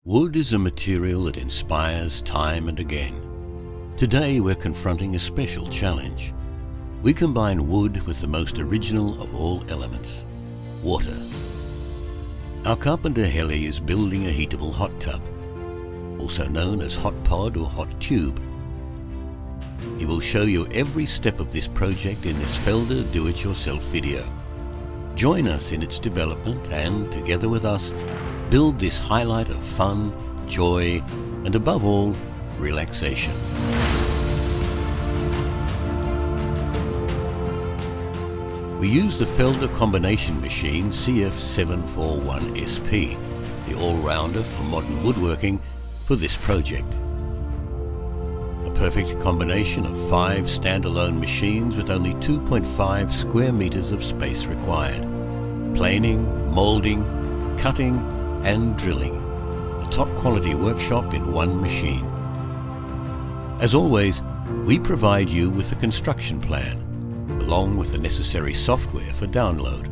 Wood is a material that inspires time and again. Today we're confronting a special challenge. We combine wood with the most original of all elements, water. Our carpenter Heli is building a heatable hot tub, also known as hot pod or hot tube. He will show you every step of this project in this Felder do-it-yourself video. Join us in its development and, together with us, build this highlight of fun, joy, and above all, relaxation. We use the Felder combination machine CF741SP, the all-rounder for modern woodworking, for this project. A perfect combination of 5 standalone machines with only 2.5 square meters of space required. Planing, moulding, cutting, and drilling. A top quality workshop in one machine. As always, we provide you with a construction plan, along with the necessary software for download.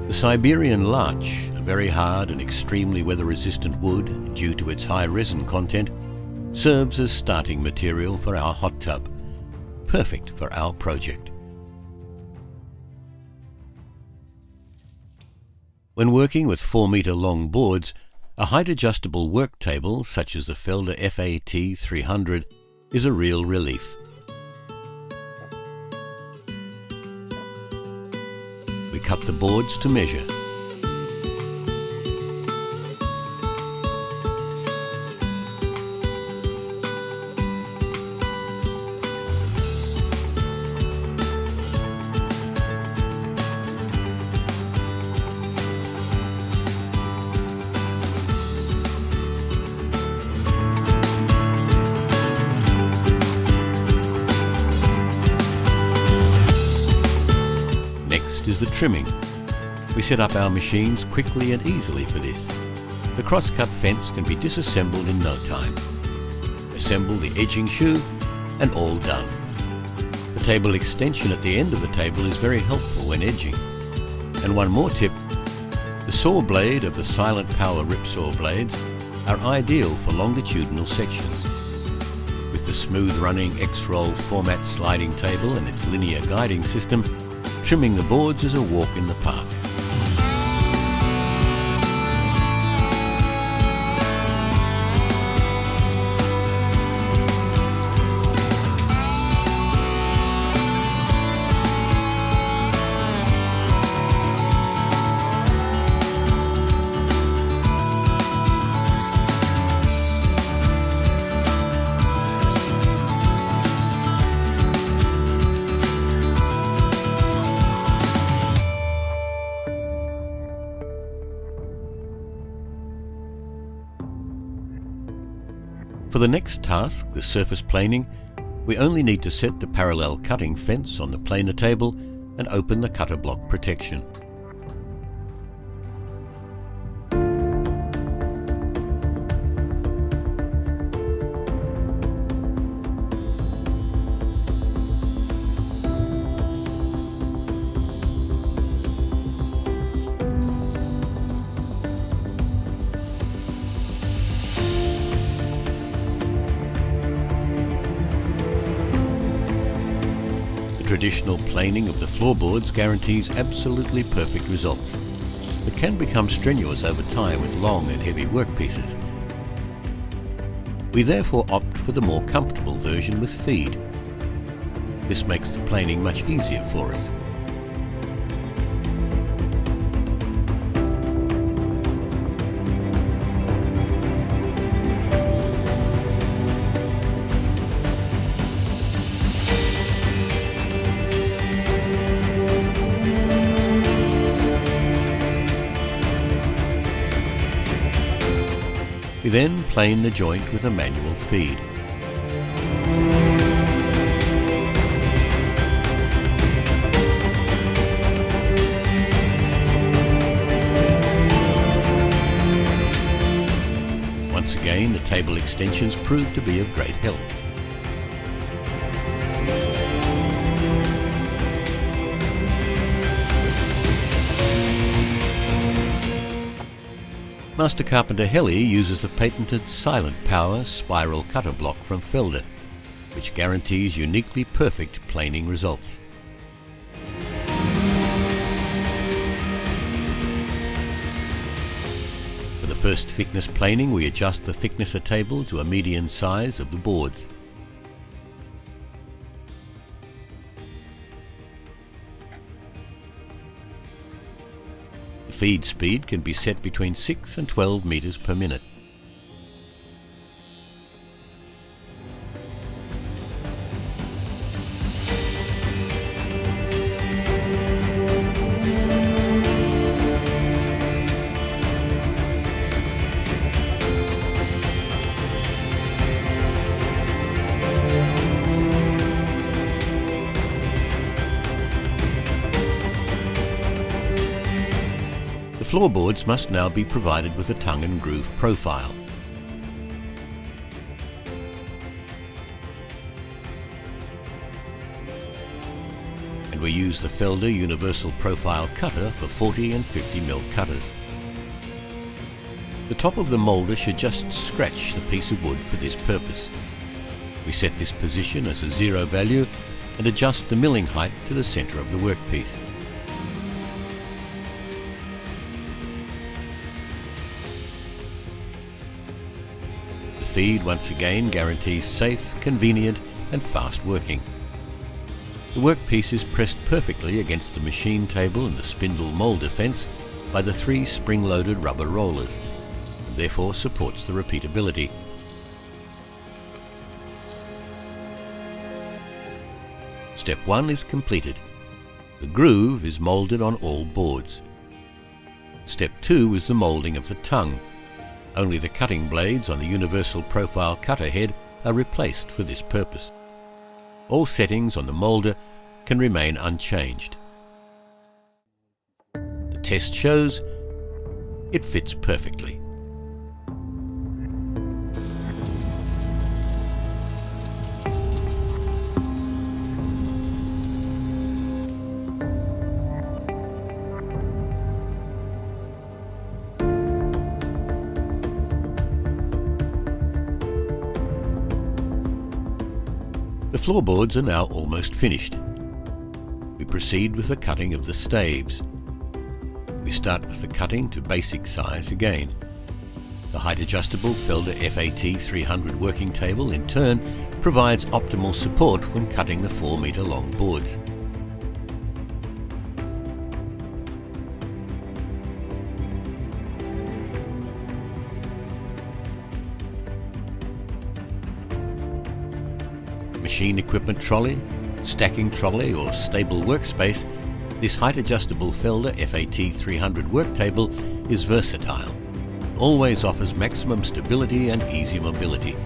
The Siberian larch, a very hard and extremely weather-resistant wood due to its high resin content, serves as starting material for our hot tub, perfect for our project. When working with 4-meter long boards, a height-adjustable work table such as the Felder FAT 300 is a real relief. We cut the boards to measure. Is the trimming. We set up our machines quickly and easily for this. The cross-cut fence can be disassembled in no time. Assemble the edging shoe and all done. The table extension at the end of the table is very helpful when edging. And one more tip, the saw blade of the silent power ripsaw blades are ideal for longitudinal sections. With the smooth running X-roll format sliding table and its linear guiding system, trimming the boards is a walk in the park. For the next task, the surface planing, we only need to set the parallel cutting fence on the planer table and open the cutter block protection. Traditional planing of the floorboards guarantees absolutely perfect results, but can become strenuous over time with long and heavy workpieces. We therefore opt for the more comfortable version with feed. This makes the planing much easier for us. We then plane the joint with a manual feed. Once again, the table extensions prove to be of great help. Master Carpenter Helly uses the patented Silent Power spiral cutter block from Felder, which guarantees uniquely perfect planing results. For the first thickness planing, we adjust the thicknesser table to a median size of the boards. The feed speed can be set between 6 and 12 meters per minute. The floorboards must now be provided with a tongue and groove profile. And we use the Felder Universal Profile Cutter for 40 and 50mm cutters. The top of the moulder should just scratch the piece of wood for this purpose. We set this position as a 0 value and adjust the milling height to the centre of the workpiece. The feed once again guarantees safe, convenient and fast working. The workpiece is pressed perfectly against the machine table and the spindle moulder fence by the 3 spring-loaded rubber rollers, and therefore supports the repeatability. Step 1 is completed. The groove is moulded on all boards. Step 2 is the moulding of the tongue. Only the cutting blades on the Universal Profile Cutter head are replaced for this purpose. All settings on the moulder can remain unchanged. The test shows it fits perfectly. The floorboards are now almost finished. We proceed with the cutting of the staves. We start with the cutting to basic size again. The height adjustable Felder FAT 300 working table in turn provides optimal support when cutting the 4 meter long boards. Machine equipment trolley, stacking trolley or stable workspace, this height-adjustable Felder FAT 300 work table is versatile, always offers maximum stability and easy mobility.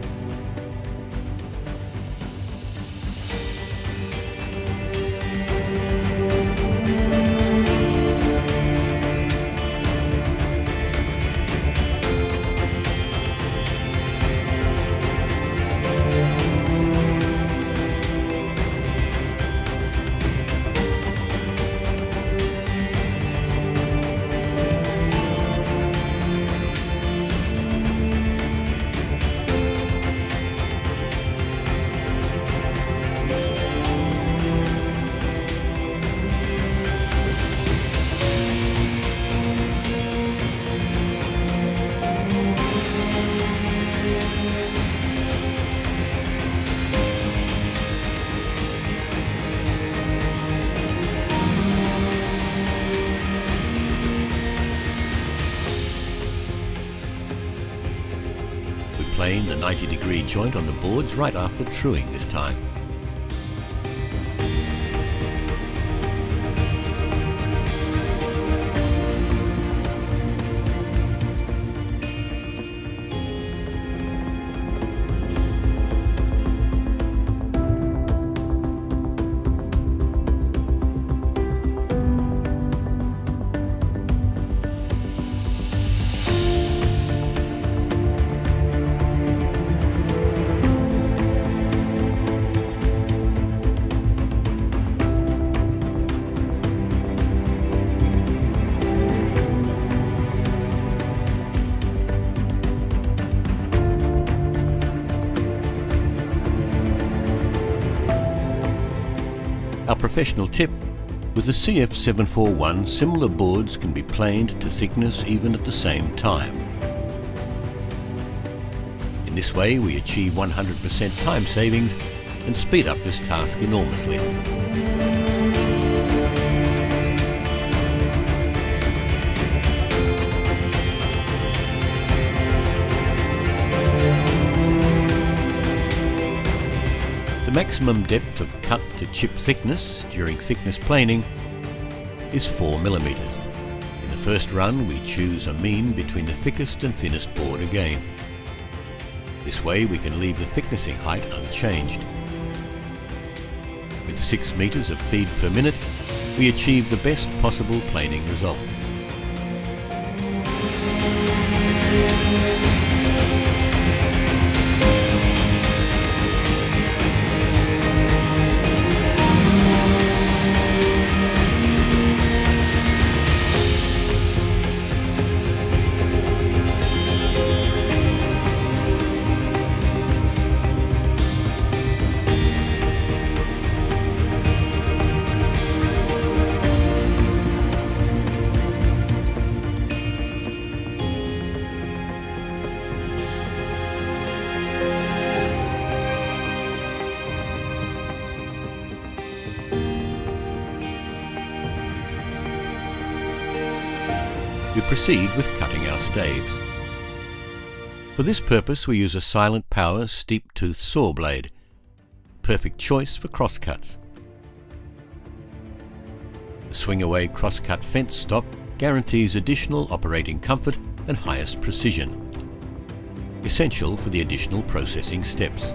Plane the 90-degree joint on the boards right after truing this time. professional tip, with the CF741 similar boards can be planed to thickness even at the same time. In this way we achieve 100% time savings and speed up this task enormously. The maximum depth of cut to chip thickness during thickness planing is 4 mm. In the first run we choose a mean between the thickest and thinnest board again. This way we can leave the thicknessing height unchanged. With 6 meters of feed per minute, we achieve the best possible planing result. We proceed with cutting our staves. For this purpose we use a silent power steep-toothed saw blade, perfect choice for crosscuts. The swing-away crosscut fence stock guarantees additional operating comfort and highest precision, essential for the additional processing steps.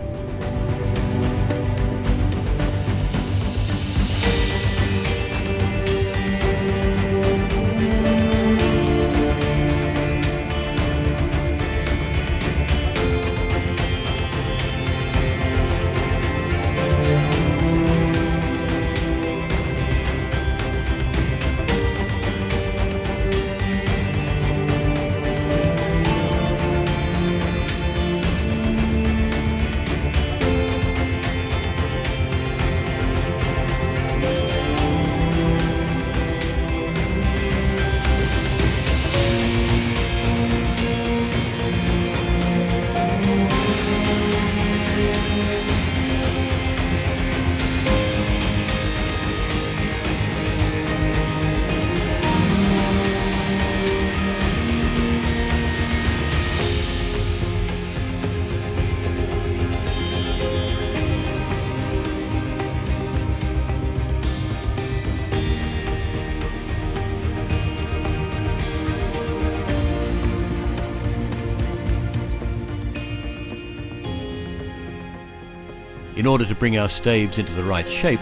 In order to bring our staves into the right shape,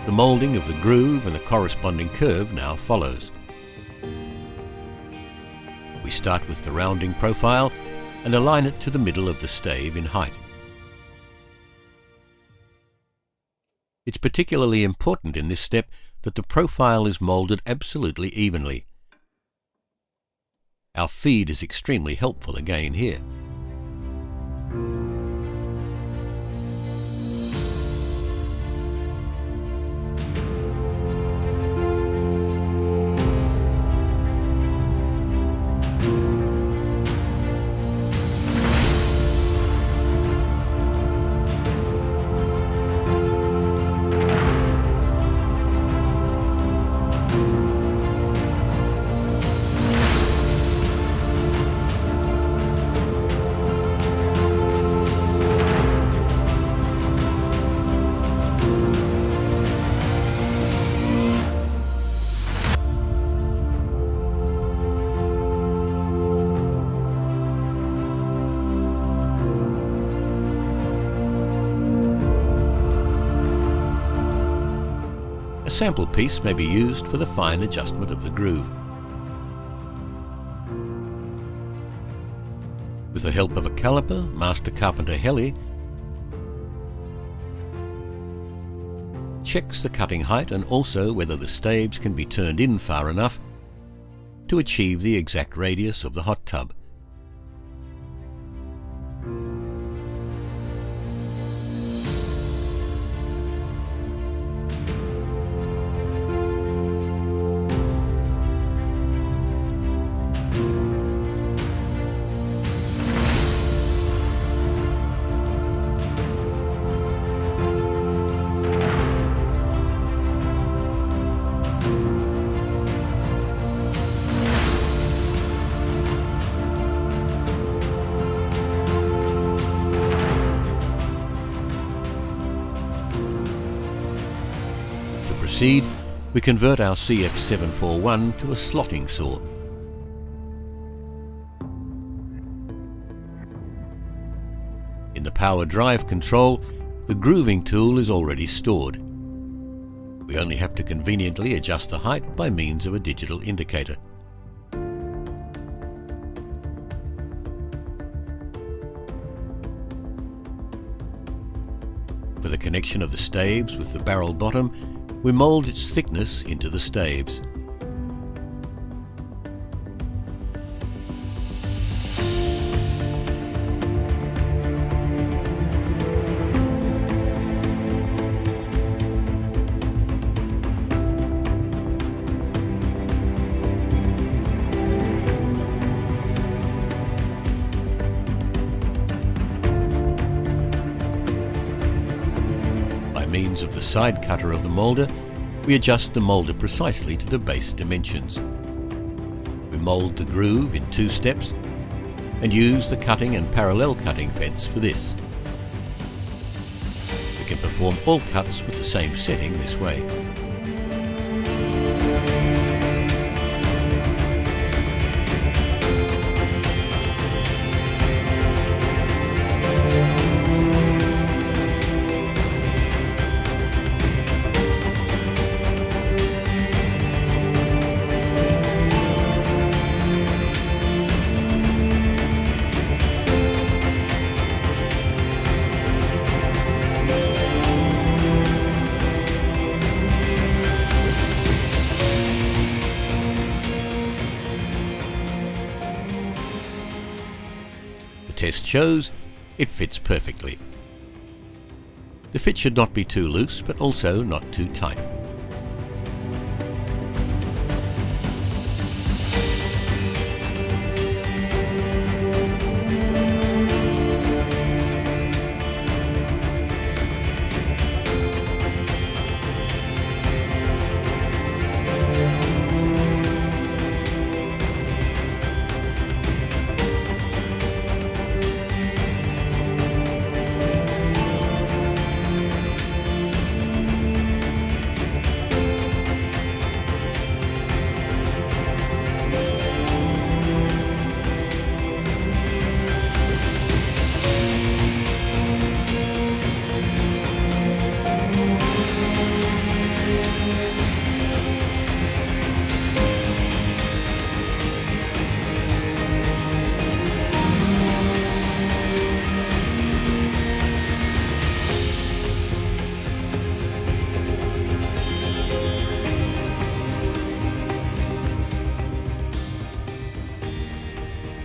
the moulding of the groove and the corresponding curve now follows. We start with the rounding profile and align it to the middle of the stave in height. It's particularly important in this step that the profile is moulded absolutely evenly. Our feed is extremely helpful again here. A sample piece may be used for the fine adjustment of the groove. With the help of a caliper, Master Carpenter Heli checks the cutting height and also whether the staves can be turned in far enough to achieve the exact radius of the hot tub. proceed, we convert our CF741 to a slotting saw. In the power drive control, the grooving tool is already stored. We only have to conveniently adjust the height by means of a digital indicator. For the connection of the staves with the barrel bottom, we mould its thickness into the staves. By means of the side cutter of the moulder, we adjust the moulder precisely to the base dimensions. We mould the groove in 2 steps and use the cutting and parallel cutting fence for this. We can perform all cuts with the same setting this way. The test shows it fits perfectly. The fit should not be too loose, but also not too tight.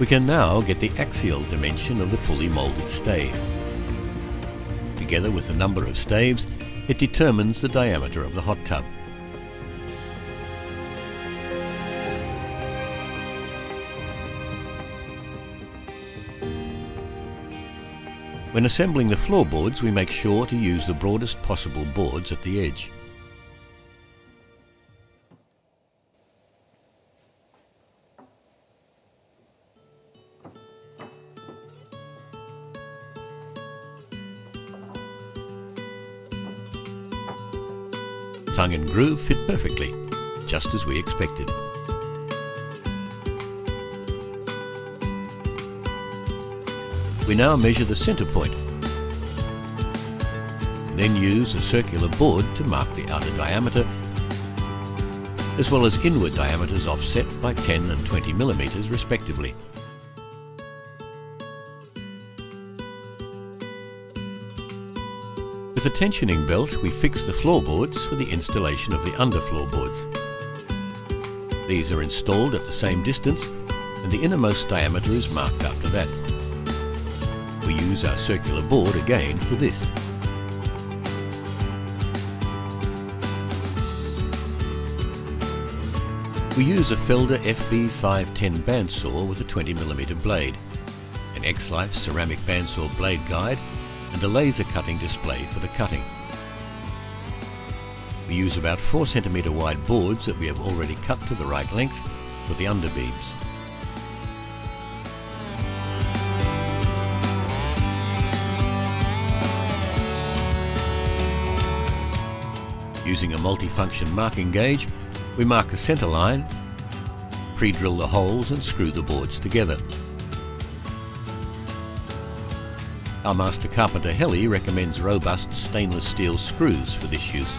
We can now get the axial dimension of the fully moulded stave. Together with the number of staves, it determines the diameter of the hot tub. When assembling the floorboards, we make sure to use the broadest possible boards at the edge. Tongue and groove fit perfectly, just as we expected. We now measure the centre point, and then use a circular board to mark the outer diameter, as well as inward diameters offset by 10 and 20 millimeters respectively. With the tensioning belt, we fix the floorboards for the installation of the underfloorboards. These are installed at the same distance, and the innermost diameter is marked after that. We use our circular board again for this. We use a Felder FB510 bandsaw with a 20mm blade, an X-Life ceramic bandsaw blade guide, and a laser cutting display for the cutting. We use about 4 cm wide boards that we have already cut to the right length for the underbeams. Using a multifunction marking gauge, we mark a centre line, pre-drill the holes and screw the boards together. Our master carpenter Heli recommends robust stainless steel screws for this use.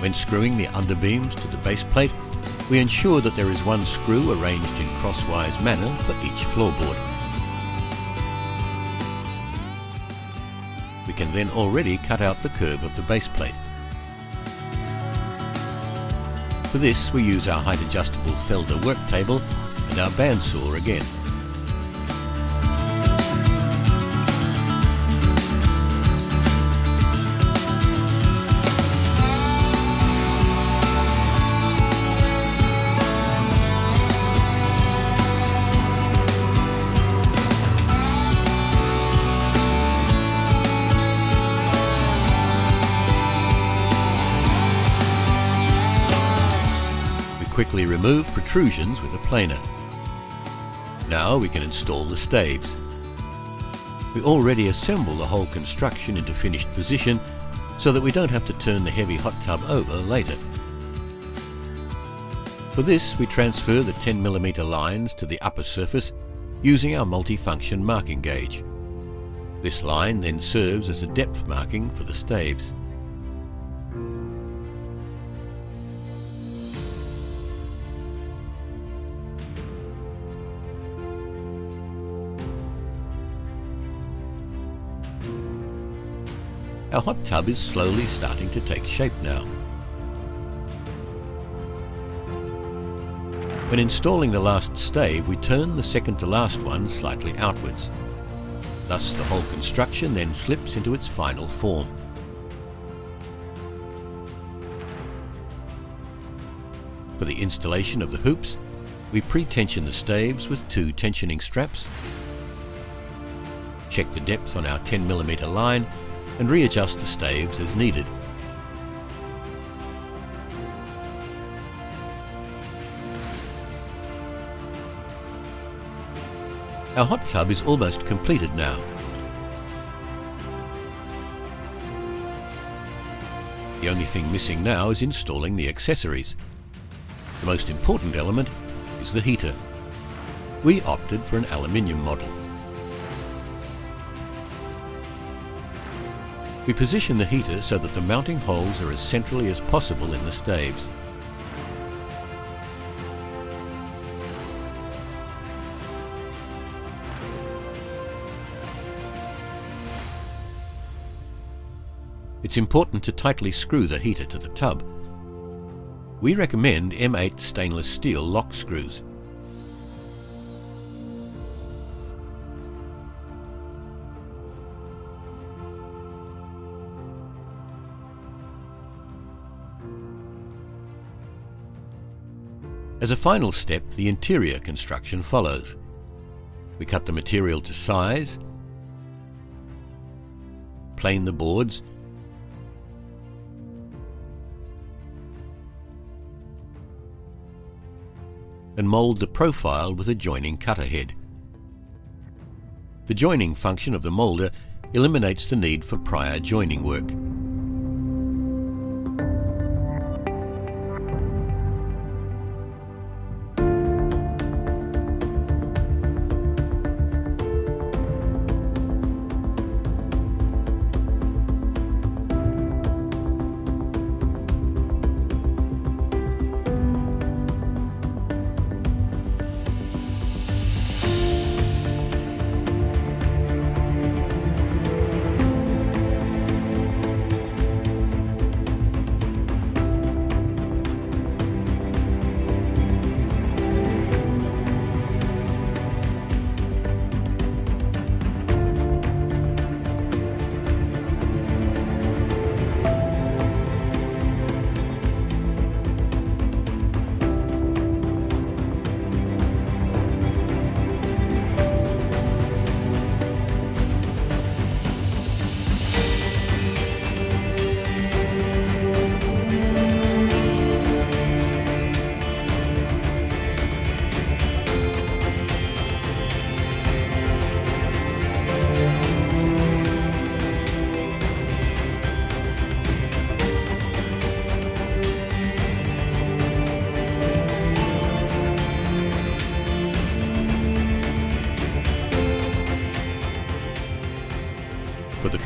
When screwing the underbeams to the base plate, we ensure that there is one screw arranged in crosswise manner for each floorboard. We can then already cut out the curve of the base plate. For this we use our height adjustable Felder work table and our bandsaw again. Quickly remove protrusions with a planer. Now we can install the staves. We already assemble the whole construction into finished position so that we don't have to turn the heavy hot tub over later. For this we transfer the 10mm lines to the upper surface using our multifunction marking gauge. This line then serves as a depth marking for the staves. Our hot tub is slowly starting to take shape now. When installing the last stave, we turn the second to last one slightly outwards. Thus the whole construction then slips into its final form. For the installation of the hoops, we pre-tension the staves with 2 tensioning straps, check the depth on our 10mm line, and readjust the staves as needed. Our hot tub is almost completed now. The only thing missing now is installing the accessories. The most important element is the heater. We opted for an aluminium model. We position the heater so that the mounting holes are as centrally as possible in the staves. It's important to tightly screw the heater to the tub. We recommend M8 stainless steel lock screws. As a final step, the interior construction follows. We cut the material to size, plane the boards, and mould the profile with a joining cutter head. The joining function of the moulder eliminates the need for prior joining work.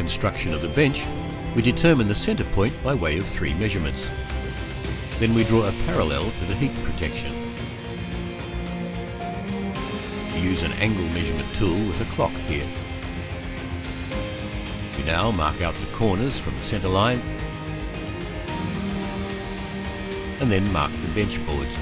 construction of the bench, we determine the centre point by way of 3 measurements. Then we draw a parallel to the heat protection. We use an angle measurement tool with a clock here. We now mark out the corners from the centre line and then mark the bench boards.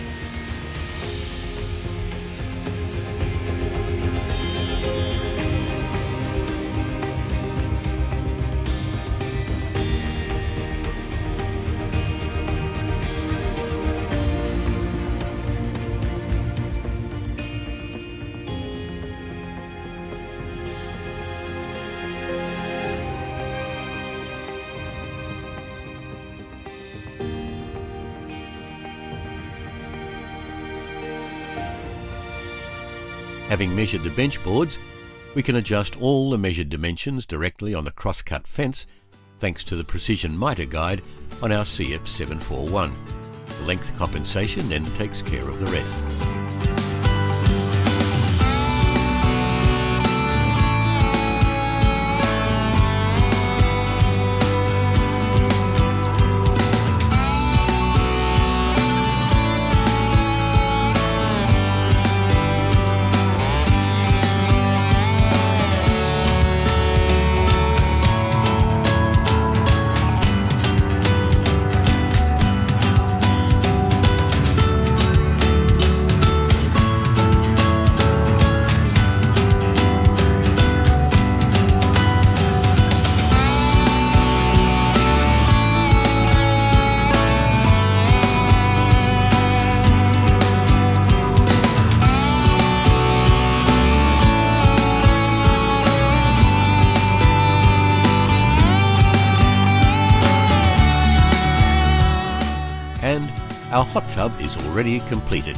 Having measured the bench boards, we can adjust all the measured dimensions directly on the cross-cut fence thanks to the precision miter guide on our CF741. The length compensation then takes care of the rest. And our hot tub is already completed.